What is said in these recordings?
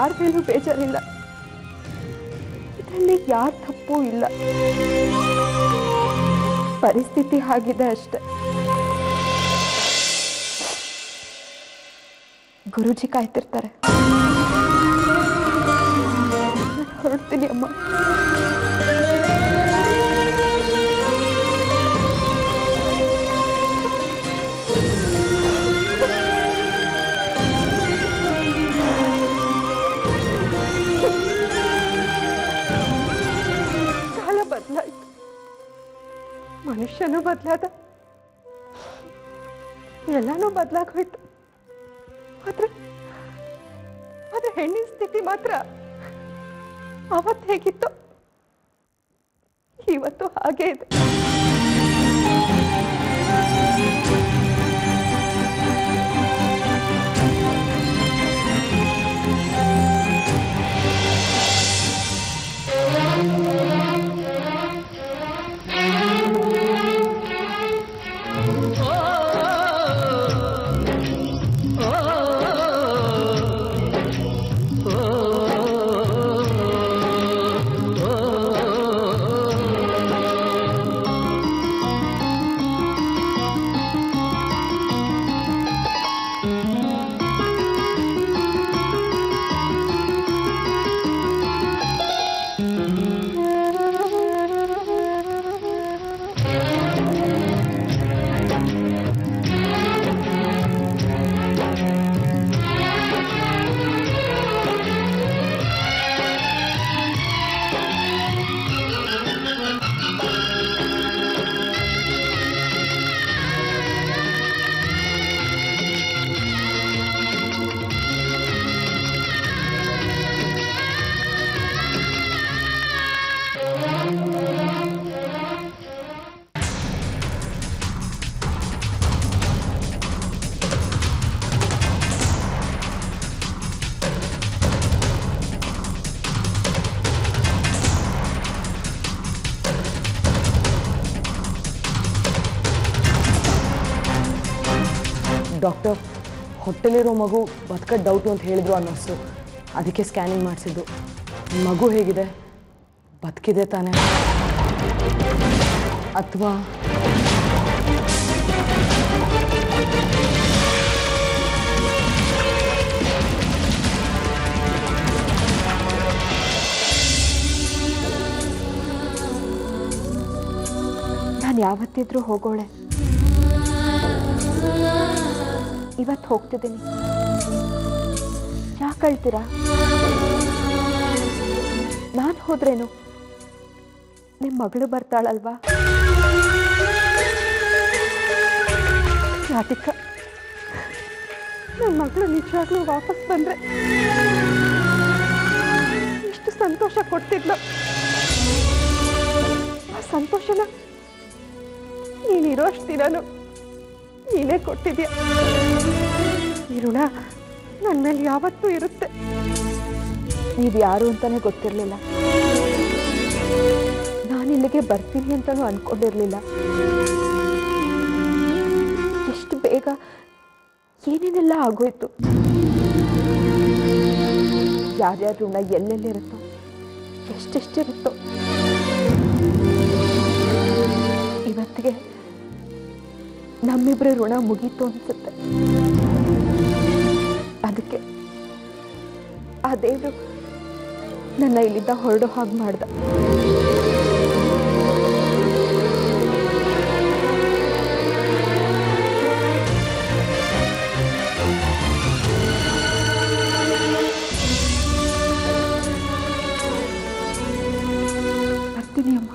ಯಾರ ಮೇಲೂ ಬೇಜಾರಿಲ್ಲ. ಇದರಲ್ಲಿ ಯಾರ ತಪ್ಪೂ ಇಲ್ಲ. ಪರಿಸ್ಥಿತಿ ಆಗಿದೆ ಅಷ್ಟೆ. ಗುರೂಜಿ ಕಾಯ್ತಿರ್ತಾರೆ. ನಾನು ಹೊರಡ್ತೀನಿ ಅಮ್ಮ. ಕಾಲ ಬದಲಾಯ್ತು, ಮನುಷ್ಯನೂ ಬದಲಾದ, ಎಲ್ಲಾನು ಬದಲಾಗೋಯ್ತು. ಆದ್ರೆ ಹೆಣ್ಣಿನ ಸ್ಥಿತಿ ಮಾತ್ರ ಅವತ್ತು ಹೇಗಿತ್ತು ಇವತ್ತು ಹಾಗೆ ಇದೆ. ಡಾಕ್ಟರ್, ಹೊಟ್ಟೆಲಿರೋ ಮಗು ಬದುಕೋ ಡೌಟು ಅಂತ ಹೇಳಿದ್ರು ಆ ನರ್ಸು. ಅದಕ್ಕೆ ಸ್ಕ್ಯಾನಿಂಗ್ ಮಾಡಿಸಿದ್ದು. ಮಗು ಹೇಗಿದೆ? ಬದುಕಿದೆ ತಾನೆ? ಅಥವಾ ನಾನು ಯಾವತ್ತಿದ್ರೂ ಹೋಗೋಳೆ. ಇವತ್ತು ಹೋಗ್ತಿದ್ದೀನಿ. ಯಾಕೆ ಅಳ್ತೀರಾ? ನಾನು ಹೋದ್ರೇನು ನಿಮ್ಮ ಮಗಳು ಬರ್ತಾಳಲ್ವಾ? ರಾಧಿಕಾ, ನನ್ನ ಮಗಳು ನಿಜವಾಗ್ಲೂ ವಾಪಸ್ ಬಂದ್ರೆ ಎಷ್ಟು ಸಂತೋಷ ಕೊಡ್ತಿದ್ಲು. ಆ ಸಂತೋಷನ ನೀನಿರೋಷ್ಟು ದಿನಾನು ನೀನೇ ಕೊಟ್ಟಿದ್ಯಾ. ಈ ಋಣ ನನ್ನ ಮೇಲೆ ಯಾವತ್ತೂ ಇರುತ್ತೆ. ನೀವು ಯಾರು ಅಂತಾನೆ ಗೊತ್ತಿರಲಿಲ್ಲ. ನಾನು ಇಲ್ಲಿಗೆ ಬರ್ತೀನಿ ಅಂತಾನೂ ಅನ್ಕೊಂಡಿರ್ಲಿಲ್ಲ. ಎಷ್ಟು ಬೇಗ ಏನೇನೆಲ್ಲ ಆಗೋಯ್ತು. ಯಾರ್ಯಾರ ಋಣ ಎಲ್ಲೆಲ್ಲಿರುತ್ತೋ, ಎಷ್ಟೆಷ್ಟಿರುತ್ತೋ. ಇವತ್ತಿಗೆ ನಮ್ಮಿಬ್ಬರ ಋಣ ಮುಗೀತು ಅನ್ಸುತ್ತೆ. ಅದಕ್ಕೆ ಆ ದೇವರು ನನ್ನ ಇಲ್ಲಿಂದ ಹೊರಡೋ ಹಾಗೆ ಮಾಡ್ದ. ಬರ್ತೀನಿ ಅಮ್ಮ.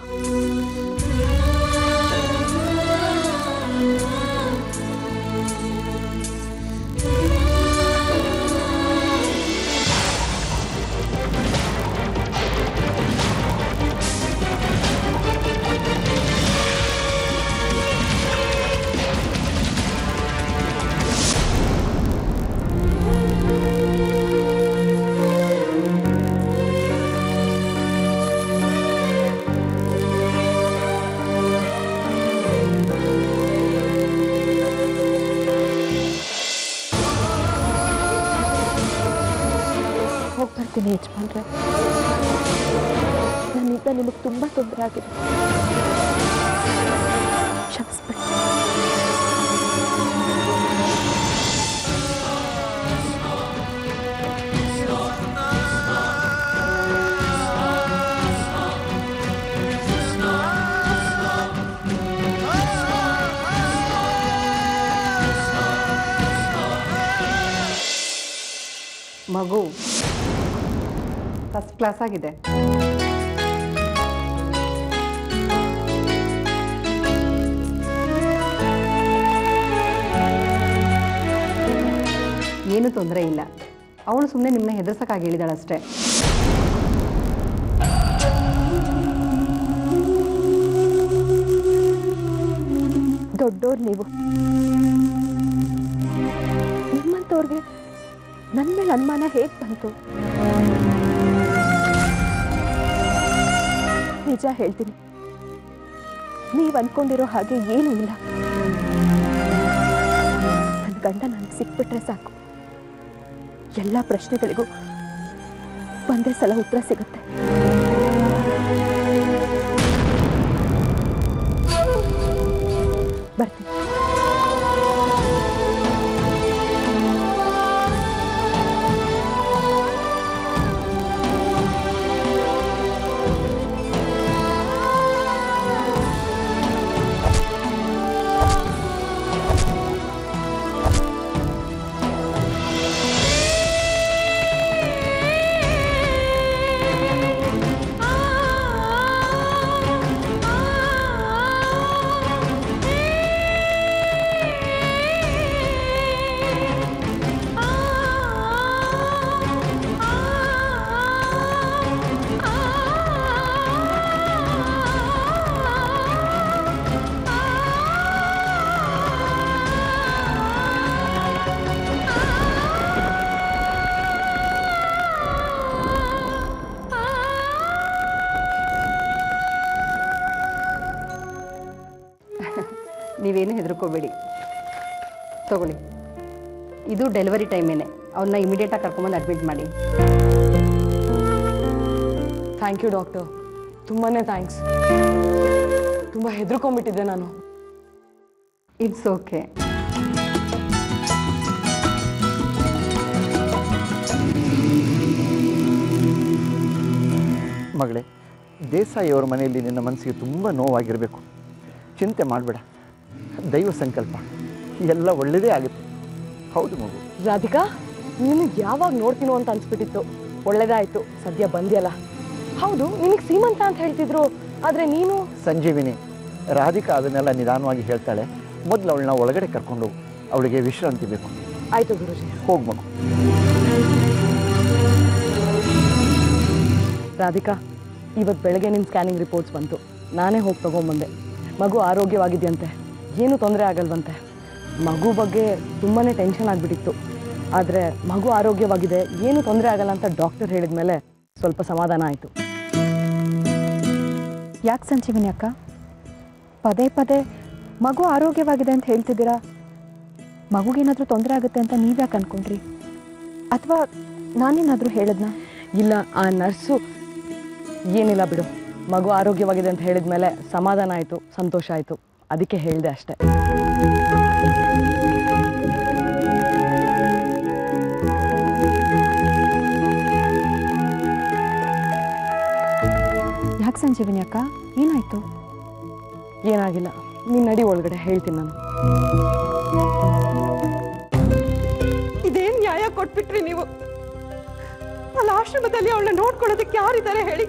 ನಿಮಗೆ ತುಂಬ ತೊಂದರೆ ಆಗಿದೆ. ಕ್ಷಮಿಸ್ಬಿಡಿ. ಮಗು ಫಸ್ಟ್ ಕ್ಲಾಸ್ ಆಗಿದೆ. ಏನು ತೊಂದರೆ ಇಲ್ಲ. ಅವಳು ಸುಮ್ಮನೆ ನಿಮ್ಮನ್ನ ಹೆದರ್ಸಕ್ಕಾಗಿ ಹೇಳಿದಾಳಷ್ಟೇ. ದೊಡ್ಡೋರು ನೀವು, ನಿಮ್ಮಂಥವ್ರಿಗೆ ನನ್ನ ಮೇಲೆ ಅನುಮಾನ ಹೇಗೆ ಬಂತು? ನಿಜ ಹೇಳ್ತೀನಿ, ನೀವು ಅನ್ಕೊಂಡಿರೋ ಹಾಗೆ ಏನೂ ಇಲ್ಲ. ನನ್ನ ಗಂಡ ನನಗೆ ಸಿಕ್ಬಿಟ್ರೆ ಸಾಕು, ಎಲ್ಲ ಪ್ರಶ್ನೆಗಳಿಗೂ ಒಂದೇ ಸಲ ಉತ್ತರ ಸಿಗುತ್ತೆ. ಬರ್ತೀನಿ. ನೀವೇನು ಹೆದರ್ಕೋಬೇಡಿ, ತಗೊಳ್ಳಿ. ಇದು ಡೆಲಿವರಿ ಟೈಮೇನೆ. ಅವನ್ನ ಇಮಿಡಿಯೇಟಾಗಿ ಕರ್ಕೊಂಬಂದು ಅಡ್ಮಿಟ್ ಮಾಡಿ. ಥ್ಯಾಂಕ್ ಯು ಡಾಕ್ಟರ್, ತುಂಬಾ ಥ್ಯಾಂಕ್ಸ್. ತುಂಬ ಹೆದರ್ಕೊಂಡ್ಬಿಟ್ಟಿದ್ದೆ ನಾನು. It's okay. ಮಗಳೇ, ದೇಸಾಯಿಯವರ ಮನೆಯಲ್ಲಿ ನಿನ್ನ ಮನಸ್ಸಿಗೆ ತುಂಬ ನೋವಾಗಿರಬೇಕು. ಚಿಂತೆ ಮಾಡಬೇಡ, ದೈವ ಸಂಕಲ್ಪ, ಎಲ್ಲ ಒಳ್ಳೆಯದೇ ಆಗುತ್ತೆ. ಹೌದು ಮಗು. ರಾಧಿಕಾ, ನೀನು ಯಾವಾಗ ನೋಡ್ತೀನೋ ಅಂತ ಅನ್ಸ್ಬಿಟ್ಟಿತ್ತು. ಒಳ್ಳೇದಾಯ್ತು, ಸದ್ಯ ಬಂದ್ಯಲ್ಲ. ಹೌದು, ನಿನಗೆ ಸೀಮಂತ ಅಂತ ಹೇಳ್ತಿದ್ರು, ಆದರೆ ನೀನು... ಸಂಜೀವಿನಿ, ರಾಧಿಕಾ ಅದನ್ನೆಲ್ಲ ನಿಧಾನವಾಗಿ ಹೇಳ್ತಾಳೆ. ಮೊದಲು ಅವಳನ್ನ ಒಳಗಡೆ ಕರ್ಕೊಂಡು ಅವಳಿಗೆ ವಿಶ್ರಾಂತಿ ಬೇಕು. ಆಯಿತು ಗುರುಜಿ, ಹೋಗಿ ಮಗು. ರಾಧಿಕಾ, ಇವತ್ತು ಬೆಳಗ್ಗೆ ನಿಮ್ಮ ಸ್ಕ್ಯಾನಿಂಗ್ ರಿಪೋರ್ಟ್ಸ್ ಬಂತು. ನಾನೇ ಹೋಗಿ ತೊಗೊಂಬಂದೆ. ಮಗು ಆರೋಗ್ಯವಾಗಿದೆಯಂತೆ, ಏನೂ ತೊಂದರೆ ಆಗಲ್ವಂತೆ. ಮಗು ಬಗ್ಗೆ ತುಂಬಾ ಟೆನ್ಷನ್ ಆಗಿಬಿಟ್ಟಿತ್ತು. ಆದರೆ ಮಗು ಆರೋಗ್ಯವಾಗಿದೆ, ಏನೂ ತೊಂದರೆ ಆಗಲ್ಲ ಅಂತ ಡಾಕ್ಟರ್ ಹೇಳಿದ ಮೇಲೆ ಸ್ವಲ್ಪ ಸಮಾಧಾನ ಆಯಿತು. ಯಾಕೆ ಸಂಜೀವಿನಿ ಅಕ್ಕ ಪದೇ ಪದೇ ಮಗು ಆರೋಗ್ಯವಾಗಿದೆ ಅಂತ ಹೇಳ್ತಿದ್ದೀರಾ? ಮಗುಗೇನಾದರೂ ತೊಂದರೆ ಆಗುತ್ತೆ ಅಂತ ನೀವ್ಯಾಕೆ ಅನ್ಕೊಂಡ್ರಿ? ಅಥವಾ ನಾನೇನಾದರೂ ಹೇಳಿದ್ನಾ? ಇಲ್ಲ, ಆ ನರ್ಸು ಏನಿಲ್ಲ ಬಿಡು, ಮಗು ಆರೋಗ್ಯವಾಗಿದೆ ಅಂತ ಹೇಳಿದ ಮೇಲೆ ಸಮಾಧಾನ ಆಯಿತು, ಸಂತೋಷ ಆಯಿತು, ಅದಕ್ಕೆ ಹೇಳಿದೆ ಅಷ್ಟೆ. ಯಾಕೆ ಸಂಜೀವಿನಿ ಅಕ್ಕ, ಏನಾಯ್ತು? ಏನಾಗಿಲ್ಲ, ನೀನು ನಡಿ ಒಳಗಡೆ, ಹೇಳ್ತೀನಿ ನಾನು. ಇದೇನು ನ್ಯಾಯ ಕೊಟ್ಬಿಟ್ರಿ ನೀವು? ಅಲ್ಲಿ ಆಶ್ರಮದಲ್ಲಿ ಅವಳನ್ನ ನೋಡ್ಕೊಳ್ಳೋದಕ್ಕೆ ಯಾರಿದ್ದಾರೆ ಹೇಳಿ?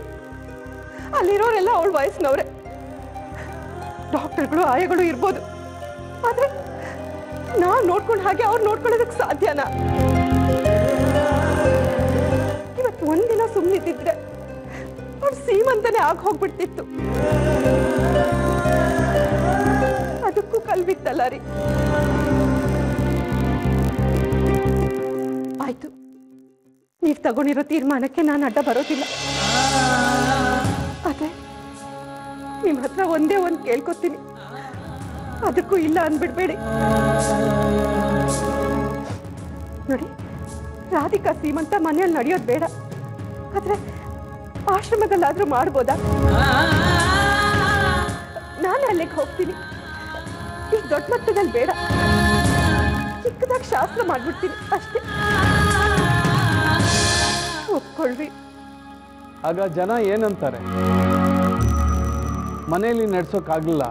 ಅಲ್ಲಿರೋರೆಲ್ಲ ಅವಳ ವಯಸ್ಸಿನವ್ರೆ. ಡಾಕ್ಟರ್ಗಳು ಆಯಗಳು ಇರ್ಬೋದು, ಆದ್ರೆ ನಾವು ನೋಡ್ಕೊಂಡು ಹಾಗೆ ಅವ್ರು ನೋಡ್ಕೊಳ್ಳೋದಕ್ಕೆ ಸಾಧ್ಯನಾ? ಇವತ್ತು ಒಂದಿನ ಸುಮ್ಮನಿದ್ದಿದ್ರೆ ಅವ್ರು ಸೀಮಂತನೇ ಆಗ ಹೋಗ್ಬಿಡ್ತಿತ್ತು. ಅದಕ್ಕೂ ಕಲ್ಬಿತ್ತಲ್ಲ ರೀ. ಆಯ್ತು, ನೀವು ತಗೊಂಡಿರೋ ತೀರ್ಮಾನಕ್ಕೆ ನಾನು ಅಡ್ಡ ಬರೋದಿಲ್ಲ. ಆದ್ರೆ ನಿಮ್ಮ ಹತ್ರ ಒಂದೇ ಒಂದು ಕೇಳ್ಕೊತೀನಿ, ಅದಕ್ಕೂ ಇಲ್ಲ ಅಂದ್ಬಿಡ್ಬೇಡಿ. ನೋಡಿ, ರಾಧಿಕಾ ಸೀಮಂತ ಮನೆಯಲ್ಲಿ ನಡೆಯೋದು ಬೇಡ, ಆದ್ರೆ ಆಶ್ರಮದಲ್ಲಾದ್ರೂ ಮಾಡ್ಬೋದಾ? ನಾನು ಅಲ್ಲಿಗೆ ಹೋಗ್ತೀನಿ. ಈ ದೊಡ್ಡ ಮಟ್ಟದಲ್ಲಿ ಬೇಡ, ಚಿಕ್ಕದಾಗಿ ಶಾಸ್ತ್ರ ಮಾಡ್ಬಿಡ್ತೀನಿ ಅಷ್ಟೇ. ಒಪ್ಕೊಳ್ವಿ. ಆಗ ಜನ ಏನಂತಾರೆ? ಮನೆಯಲ್ಲಿ ನಡೆಸೋಕ್ಕಾಗಲಿಲ್ಲ,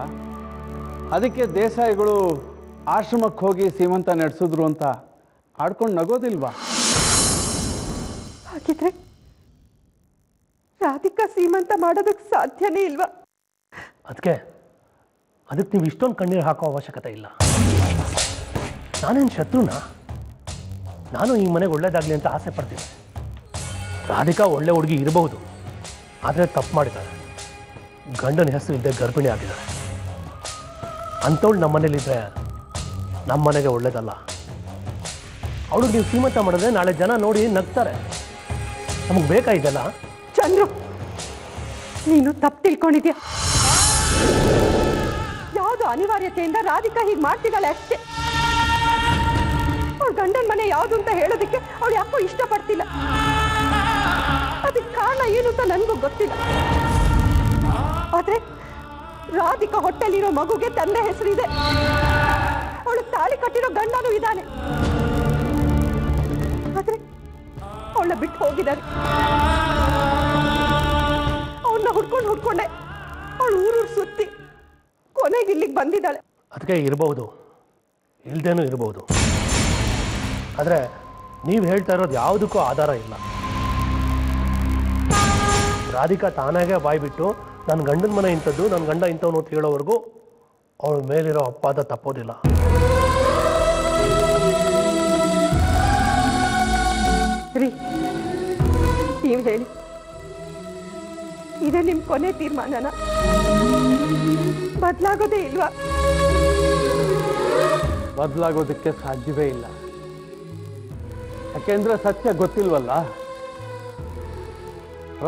ಅದಕ್ಕೆ ದೇಸಾಯಿಗಳು ಆಶ್ರಮಕ್ಕೆ ಹೋಗಿ ಸೀಮಂತ ನಡೆಸಿದ್ರು ಅಂತ ಆಡ್ಕೊಂಡು ನಗೋದಿಲ್ವಾ? ಹಾಗಿದ್ರೆ ರಾಧಿಕಾ ಸೀಮಂತ ಮಾಡೋದಕ್ಕೆ ಸಾಧ್ಯನೇ ಇಲ್ವಾ? ಅದಕ್ಕೆ ನೀವು ಇಷ್ಟೊಂದು ಕಣ್ಣೀರು ಹಾಕೋ ಅವಶ್ಯಕತೆ ಇಲ್ಲ. ನಾನೇನು ಶತ್ರುನಾ? ನಾನು ಈ ಮನೆಗೆ ಒಳ್ಳೇದಾಗಲಿ ಅಂತ ಆಸೆ ಪಡ್ತೀನಿ. ರಾಧಿಕಾ ಒಳ್ಳೆ ಹುಡುಗಿ ಇರಬಹುದು, ಆದರೆ ತಪ್ಪು ಮಾಡಿದ್ದಾಳೆ. ಗಂಡನ ಹೆಸರು ಇದ್ದೇ ಗರ್ಭಿಣಿ ಆಗಿದ್ದಾಳೆ. ಅಂಥವಳು ನಮ್ಮ ಮನೇಲಿದ್ದರೆ ನಮ್ಮ ಮನೆಗೆ ಒಳ್ಳೇದಲ್ಲ. ಅವಳು ನೀವು ಸೀಮಂತ ಮಾಡಿದ್ರೆ ನಾಳೆ ಜನ ನೋಡಿ ನಗ್ತಾರೆ. ನಮಗೆ ಬೇಕಾಗಿದ್ದಲ್ಲ. ಚಂದ್ರು, ನೀನು ತಪ್ಪು ತಿಳ್ಕೊಂಡಿದ್ಯಾ. ಯಾವುದು ಅನಿವಾರ್ಯತೆಯಿಂದ ರಾಧಿಕಾ ಹೀಗೆ ಮಾಡ್ತಿದ್ದಾಳೆ ಅಷ್ಟೇ. ಅವಳು ಗಂಡನ ಮನೆ ಯಾವುದು ಅಂತ ಹೇಳೋದಕ್ಕೆ ಅವಳು ಯಾಕೋ ಇಷ್ಟಪಡ್ತಿಲ್ಲ. ಅದಕ್ಕೆ ಕಾರಣ ಏನು ಅಂತ ನನಗೂ ಗೊತ್ತಿಲ್ಲ. ಆದ್ರೆ ರಾಧಿಕಾ ಹೊಟ್ಟೆಲಿರೋ ಮಗುಗೆ ತಂದೆ ಹೆಸರಿದೆ. ಅವಳು ತಾಳಿ ಕಟ್ಟಿರೋ ಗಂಡನೂ ಇದ್ದಾನೆ. ಆದ್ರೆ ಅವಳ ಬಿಟ್ಟು ಹೋಗಿದ್ದಾರೆ. ಅವನ್ನ ಹುಡ್ಕೊಂಡೆ ಅವಳು ಊರೂರು ಸುತ್ತಿ ಕೊನೆಗೆ ಇಲ್ಲಿಗೆ ಬಂದಿದ್ದಾಳೆ. ಅದಕ್ಕೆ ಇರಬಹುದು, ಇಲ್ದೇನೂ ಇರಬಹುದು. ಆದರೆ ನೀವು ಹೇಳ್ತಾ ಇರೋದು ಯಾವುದಕ್ಕೂ ಆಧಾರ ಇಲ್ಲ. ರಾಧಿಕಾ ತಾನಾಗೆ ಬಾಯ್ಬಿಟ್ಟು ನನ್ನ ಗಂಡನ ಮನೆ ಇಂಥದ್ದು, ನನ್ನ ಗಂಡ ಇಂಥವನು ಅಂತ ಹೇಳೋವರೆಗೂ ಅವಳ ಮೇಲಿರೋ ಅಪವಾದ ತಪ್ಪೋದಿಲ್ಲ. ರೀ, ನೀವು ಹೇಳಿ, ಇದೇ ನಿಮ್ಮ ಕೊನೆ ತೀರ್ಮಾನನ? ಬದಲಾಗೋದೇ ಇಲ್ವಾ? ಬದಲಾಗೋದಕ್ಕೆ ಸಾಧ್ಯವೇ ಇಲ್ಲ. ಯಾಕೆಂದ್ರೆ ಸತ್ಯ ಗೊತ್ತಿಲ್ವಲ್ಲ.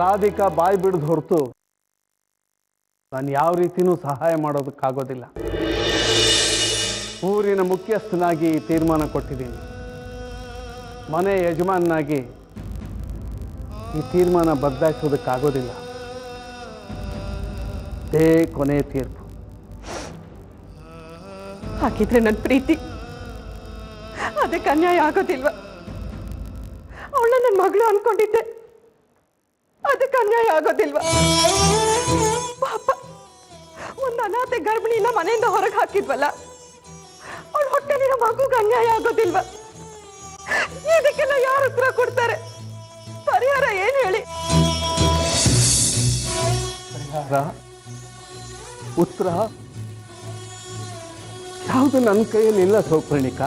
ರಾಧಿಕಾ ಬಾಯಿ ಬಿಡದು ಹೊರತು ನಾನು ಯಾವ ರೀತಿಯೂ ಸಹಾಯ ಮಾಡೋದಕ್ಕಾಗೋದಿಲ್ಲ. ಊರಿನ ಮುಖ್ಯಸ್ಥನಾಗಿ ತೀರ್ಮಾನ ಕೊಟ್ಟಿದ್ದೀನಿ. ಮನೆ ಯಜಮಾನನಾಗಿ ಈ ತೀರ್ಮಾನ ಬದಲಾಯಿಸೋದಕ್ಕಾಗೋದಿಲ್ಲ. ಇದೇ ಕೊನೆ ತೀರ್ಪು. ಹಾಗಿದ್ರೆ ನನ್ನ ಪ್ರೀತಿ ಅದಕ್ಕೆ ಅನ್ಯಾಯ ಆಗೋದಿಲ್ವಾ? ಅವಳ ನನ್ನ ಮಗಳು ಅನ್ಕೊಂಡಿದ್ದೆ, ಅದಕ್ಕೆ ಅನ್ಯಾಯ ಆಗೋದಿಲ್ವಾ? ಪಾಪ, ಒಂದು ಅನಾಥೆ ಗರ್ಭಿಣಿನ ಮನೆಯಿಂದ ಹೊರಗೆ ಹಾಕಿದ್ವಲ್ಲ, ಅವಳ ಹೊಟ್ಟೆಲಿರೋ ಮಗುಗೆ ಅನ್ಯಾಯ ಆಗೋದಿಲ್ವಾ? ಇದಕ್ಕೆಲ್ಲ ಯಾರು ಉತ್ತರ ಕೊಡ್ತಾರೆ? ಪರಿಹಾರ ಏನ್ ಹೇಳಿ? ಪರಿಹಾರ, ಉತ್ತರ ಯಾವುದು ನನ್ನ ಕೈಯಲ್ಲಿ ಇಲ್ಲ ಸೌಪರ್ಣಿಕಾ.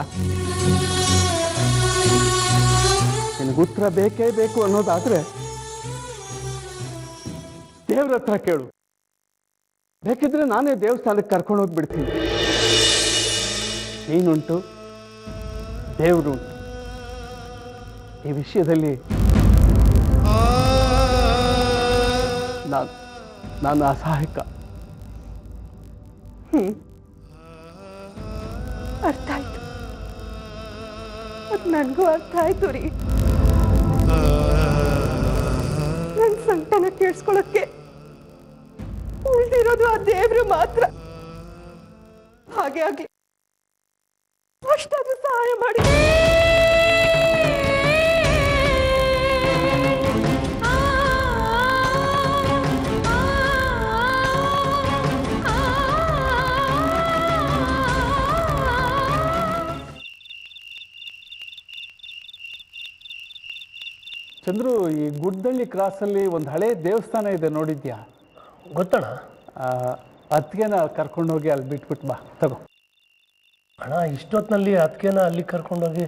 ನಿನಗೆ ಉತ್ತರ ಬೇಕೇ ಬೇಕು ಅನ್ನೋದಾದ್ರೆ ದೇವ್ರ ಹತ್ರ ಕೇಳು. ಬೇಕಿದ್ರೆ ನಾನೇ ದೇವಸ್ಥಾನಕ್ಕೆ ಕರ್ಕೊಂಡು ಹೋಗ್ಬಿಡ್ತೀನಿ. ನೀನುಂಟು, ದೇವ್ರುಂಟು. ಈ ವಿಷಯದಲ್ಲಿ ನಾನು ಅಸಹಾಯಕ. ಅರ್ಥ ಆಯ್ತು, ಅದು ನನಗೂ ಅರ್ಥ ಆಯ್ತು ರೀ. ನನ್ನ ಸಂಕಟನ ಕೇಳಿಸ್ಕೊಳ್ಳೋಕ್ಕೆ ಉಳಿದಿರೋದು ಆ ದೇವ್ರು ಮಾತ್ರ. ಹಾಗೆ ಆಗ್ಲಿ, ಅಷ್ಟಾದ್ರೂ ಸಹಾಯ ಮಾಡಿ. ಚಂದ್ರು, ಈ ಗುಡ್ಡಳ್ಳಿ ಕ್ರಾಸಲ್ಲಿ ಒಂದು ಹಳೆ ದೇವಸ್ಥಾನ ಇದೆ, ನೋಡಿದ್ಯಾ? ಗೊತ್ತಣ್ಣ. ಅದಕ್ಕೆನ ಕರ್ಕೊಂಡು ಹೋಗಿ ಅಲ್ಲಿ ಬಿಟ್ಬಿಟ್ಟು ಬಾ. ತಗೋ ಅಣ್ಣ, ಇಷ್ಟೊತ್ತಿನಲ್ಲಿ ಅದಕ್ಕೇನ ಅಲ್ಲಿ ಕರ್ಕೊಂಡೋಗಿ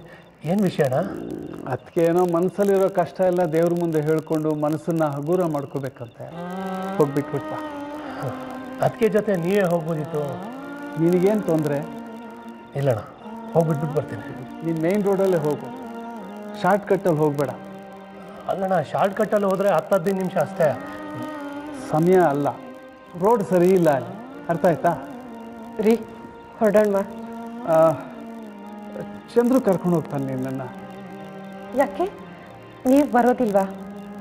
ಏನು ವಿಷಯ ಅಣ್ಣ? ಅದಕ್ಕೆ ಏನೋ ಮನಸ್ಸಲ್ಲಿರೋ ಕಷ್ಟ ಎಲ್ಲ ದೇವ್ರ ಮುಂದೆ ಹೇಳ್ಕೊಂಡು ಮನಸ್ಸನ್ನ ಹಗುರ ಮಾಡ್ಕೋಬೇಕಂತೆ. ಹೋಗ್ಬಿಟ್ಬಿಟ್ಟು ಬಾ. ಅದಕ್ಕೆ ಜೊತೆ ನೀವೇ ಹೋಗ್ಬೋದಿತ್ತು. ನಿನಗೇನು ತೊಂದರೆ ಇಲ್ಲಣ್ಣ, ಹೋಗ್ಬಿಟ್ಬಿಟ್ಟು ಬರ್ತೀನಿ. ನೀನು ಮೇನ್ ರೋಡಲ್ಲೇ ಹೋಗು, ಶಾರ್ಟ್ ಕಟ್ಟಲ್ಲಿ ಹೋಗಬೇಡ. ಅಲ್ಲಣ್ಣ, ಶಾರ್ಟ್ ಕಟ್ಟಲ್ಲಿ ಹೋದರೆ 10-15 ನಿಮಿಷ ಅಷ್ಟೇ. ಸಮಯ ಅಲ್ಲ, ರೋಡ್ ಸರಿ ಇಲ್ಲ ಅಲ್ಲಿ. ಅರ್ಥ ಆಯ್ತಾ? ರೀ, ಹೊರಡೋಣ. ಚಂದ್ರು ಕರ್ಕೊಂಡು ಹೋಗ್ತಾನೆ ನಿನ್ನನ್ನು. ಯಾಕೆ ನೀವು ಬರೋದಿಲ್ವಾ?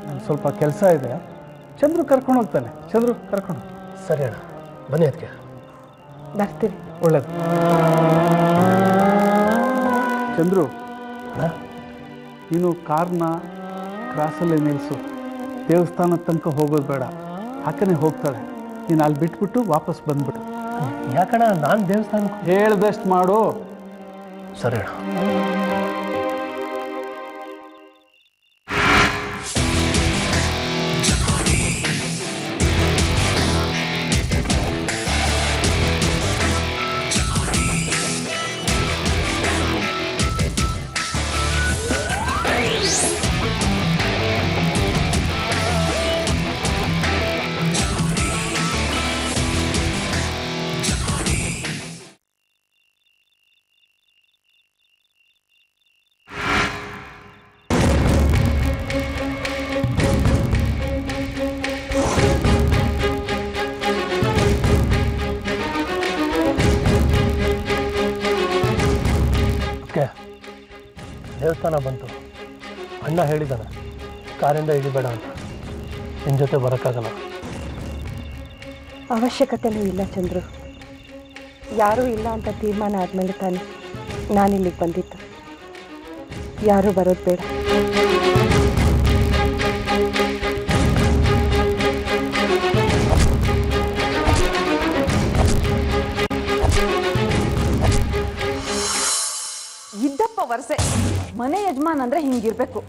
ನಂಗೆ ಸ್ವಲ್ಪ ಕೆಲಸ ಇದೆ, ಚಂದ್ರು ಕರ್ಕೊಂಡು ಹೋಗ್ತಾನೆ. ಚಂದ್ರು ಕರ್ಕೊಂಡು. ಸರಿ ಅಣ್ಣ, ಬನ್ನಿ ಅದಕ್ಕೆ. ಬರ್ತೀರಿ. ಒಳ್ಳೇದು. ಚಂದ್ರು, ಅಣ್ಣ, ನೀನು ಕಾರ್ನ ಕ್ರಾಸಲ್ಲೇ ನಿಲ್ಲಿಸು. ದೇವಸ್ಥಾನದ ತನಕ ಹೋಗೋದು ಬೇಡ, ಅಕ್ಕನೇ ಹೋಗ್ತಾಳೆ. ನೀನು ಅಲ್ಲಿ ಬಿಟ್ಬಿಟ್ಟು ವಾಪಸ್ ಬಂದ್ಬಿಡು. ಯಾಕಣ್ಣ, ನಾನು ದೇವಸ್ಥಾನಕ್ಕೆ ಹೇಳ್ದಷ್ಟು ಮಾಡು. ಸರಿ ಅಣ್ಣ. ದೇವಸ್ಥಾನ ಬಂತು. ಅಣ್ಣ ಹೇಳಿದ್ದಾನೆ ಕಾರಿಂದ ಇಳಿಬೇಡ ಅಂತ. ನಿನ್ನ ಜೊತೆ ಬರೋಕ್ಕಾಗಲ್ಲ. ಅವಶ್ಯಕತೆನೂ ಇಲ್ಲ ಚಂದ್ರು. ಯಾರೂ ಇಲ್ಲ ಅಂತ ತೀರ್ಮಾನ ಆದಮೇಲೆ ತಾನೆ ನಾನಿಲ್ಲಿಗೆ ಬಂದಿದ್ದು. ಯಾರೂ ಬರೋದು ಬೇಡ. ಇದ್ದಪ್ಪ ವರ್ಷೆ ಮನೆ ಯಜಮಾನ್ ಅಂದ್ರೆ ಹಿಂಗಿರ್ಬೇಕು.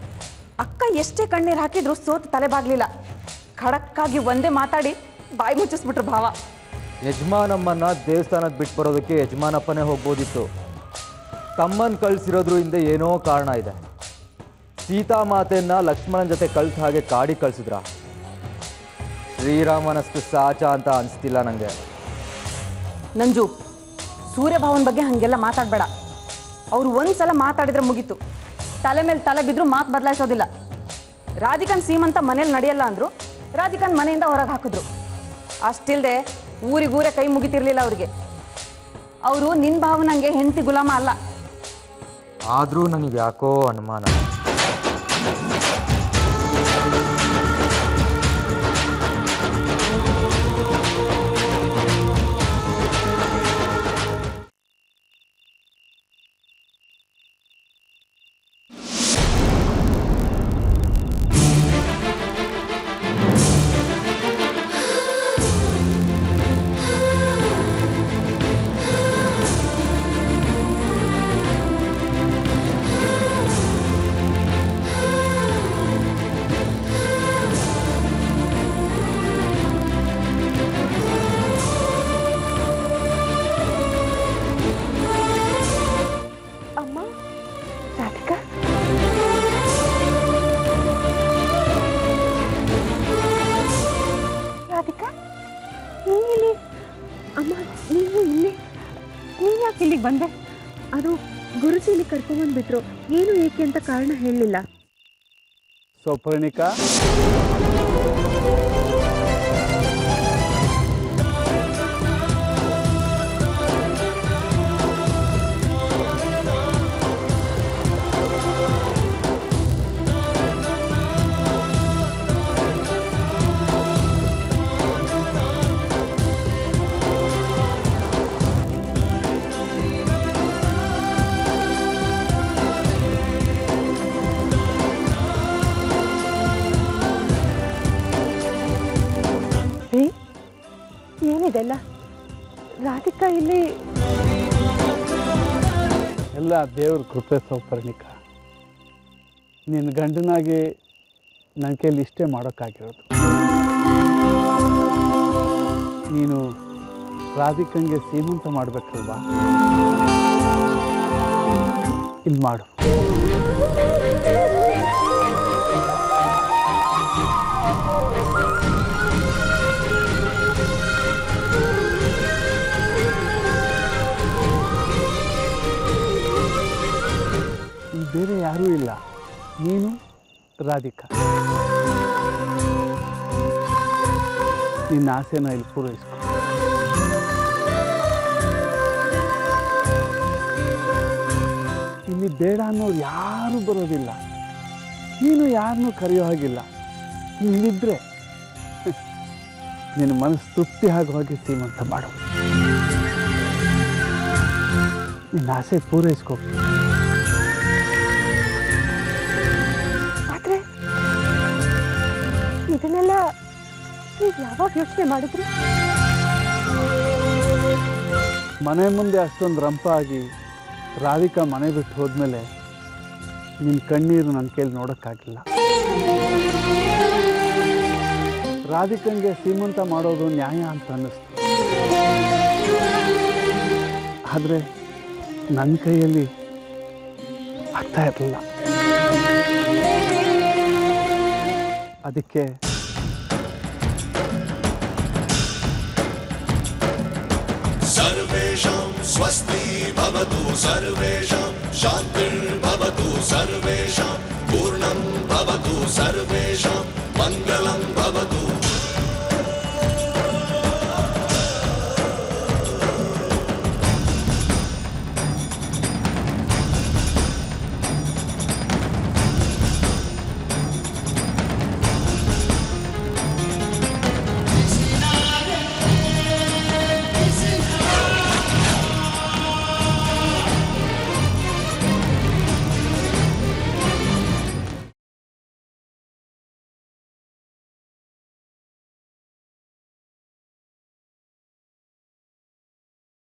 ಅಕ್ಕ ಎಷ್ಟೇ ಕಣ್ಣೀರು ಹಾಕಿದ್ರು ಸೋತು ತಲೆಬಾಗ್ಲಿಲ್ಲ. ಖಡಕ್ಕಾಗಿ ಒಂದೇ ಮಾತಾಡಿ ಬಾಯಿ ಮುಚ್ಚಿಸ್ಬಿಟ್ರು ಭಾವ. ಯಜಮಾನಮ್ಮನ್ನ ದೇವಸ್ಥಾನಕ್ಕೆ ಬಿಟ್ಟು ಬರೋದಕ್ಕೆ ಯಜಮಾನಪ್ಪನೇ ಹೋಗ್ಬೋದಿತ್ತು. ತಮ್ಮನ್ನು ಕಳಿಸಿರೋದ್ರ ಹಿಂದೆ ಏನೋ ಕಾರಣ ಇದೆ. ಸೀತಾಮಾತೆಯನ್ನ ಲಕ್ಷ್ಮಣನ ಜೊತೆ ಕಳ್ಸ ಹಾಗೆ ಕಾಡಿ ಕಳಿಸಿದ್ರ. ಶ್ರೀರಾಮನಷ್ಟು ಸಾಚ ಅಂತ ಅನಿಸ್ತಿಲ್ಲ ನನಗೆ. ನಂಜು, ಸೂರ್ಯಭಾವನ ಬಗ್ಗೆ ಹಾಗೆಲ್ಲ ಮಾತಾಡಬೇಡ. ಅವ್ರು ಒಂದ್ಸಲ ಮಾತಾಡಿದ್ರೆ ಮುಗೀತು. ತಲೆ ಮೇಲೆ ತಲೆ ಬಿದ್ದರೂ ಮಾತು ಬದಲಾಯಿಸೋದಿಲ್ಲ. ರಾಧಿಕಾನ್ ಸೀಮಂತ ಮನೇಲಿ ನಡೆಯಲ್ಲ ಅಂದರು. ರಾಧಿಕಾನ್ ಮನೆಯಿಂದ ಹೊರಗೆ ಹಾಕಿದ್ರು. ಅಷ್ಟಿಲ್ಲದೆ ಊರಿಗೂರೇ ಕೈ ಮುಗಿತಿರ್ಲಿಲ್ಲ ಅವ್ರಿಗೆ. ಅವರು ನಿನ್ನ ಭಾವನಂಗೆ ಹೆಂಡತಿ ಗುಲಾಮ ಅಲ್ಲ. ಆದರೂ ನನಗೆ ಯಾಕೋ ಅನುಮಾನ. ಇಲ್ಲಿಗೆ ಬಂದೆ. ಅದು ಗುರುಜಿ ಇಲ್ಲಿ ಕರ್ಕೊಂಡ್ಬಂದ್ಬಿಟ್ರು. ಏನು ಏಕೆ ಅಂತ ಕಾರಣ ಹೇಳಲಿಲ್ಲ. ಸೌಪರ್ಣಿಕಾ, ಏನಿದೆಲ್ಲ? ರಾಧಿಕಾ ಇಲ್ಲಿ ಎಲ್ಲ ದೇವ್ರ ಕೃಪೆ ಸೌಪರ್ಣಿಕಾ. ನಿನ್ನ ಗಂಡನಾಗಿ ನನ್ನ ಕೈಲಿ ಇಷ್ಟೇ ಮಾಡೋಕ್ಕಾಗಿರೋದು. ನೀನು ರಾಧಿಕಂಗೆ ಸೀಮಂತ ಮಾಡಬೇಕಲ್ವಾ? ಇಲ್ಲಿ ಮಾಡು. ಬೇರೆ ಯಾರೂ ಇಲ್ಲ, ನೀನು ರಾಧಿಕಾ. ನಿನ್ನ ಆಸೆನ ಇಲ್ಲಿ ಪೂರೈಸ್ಕೊ. ಇಲ್ಲಿ ಬೇಡ ಅನ್ನೋರು ಯಾರೂ ಬರೋದಿಲ್ಲ. ನೀನು ಯಾರನ್ನೂ ಕರೆಯೋ ಹಾಗಿಲ್ಲ. ಇಲ್ಲಿದ್ದರೆ ನಿನ್ನ ಮನಸ್ಸು ತೃಪ್ತಿ ಆಗುವಾಗೆ ಸೀಮಂತ ಮಾಡು. ನಿನ್ನ ಆಸೆ ಪೂರೈಸ್ಕೋ. ಆದ್ರೆ ಇದನ್ನೆಲ್ಲ ನೀವು ಯಾವಾಗ ಯೋಚನೆ ಮಾಡಿದ್ರಿ? ಮನೆ ಮುಂದೆ ಅಷ್ಟೊಂದು ರಂಪ ಆಗಿ ರಾಧಿಕಾ ಮನೆ ಬಿಟ್ಟು ಹೋದ್ಮೇಲೆ ನಿನ್ನ ಕಣ್ಣೀರು ನನ್ನ ಕೈಲಿ ನೋಡೋಕ್ಕಾಗಿಲ್ಲ. ರಾಧಿಕಂಗೆ ಸೀಮಂತ ಮಾಡೋದು ನ್ಯಾಯ ಅಂತ ಅನ್ನಿಸ್ತು. ಆದರೆ ನನ್ನ ಕೈಯಲ್ಲಿ ಆಗ್ತಾ ಇರಲಿಲ್ಲ. ಅದಕ್ಕೆ सर्वेषां स्वस्ति भवतु सर्वेषां शान्तिर्भवतु सर्वेषां पूर्णं भवतु सर्वेषां मङ्गलं भवतु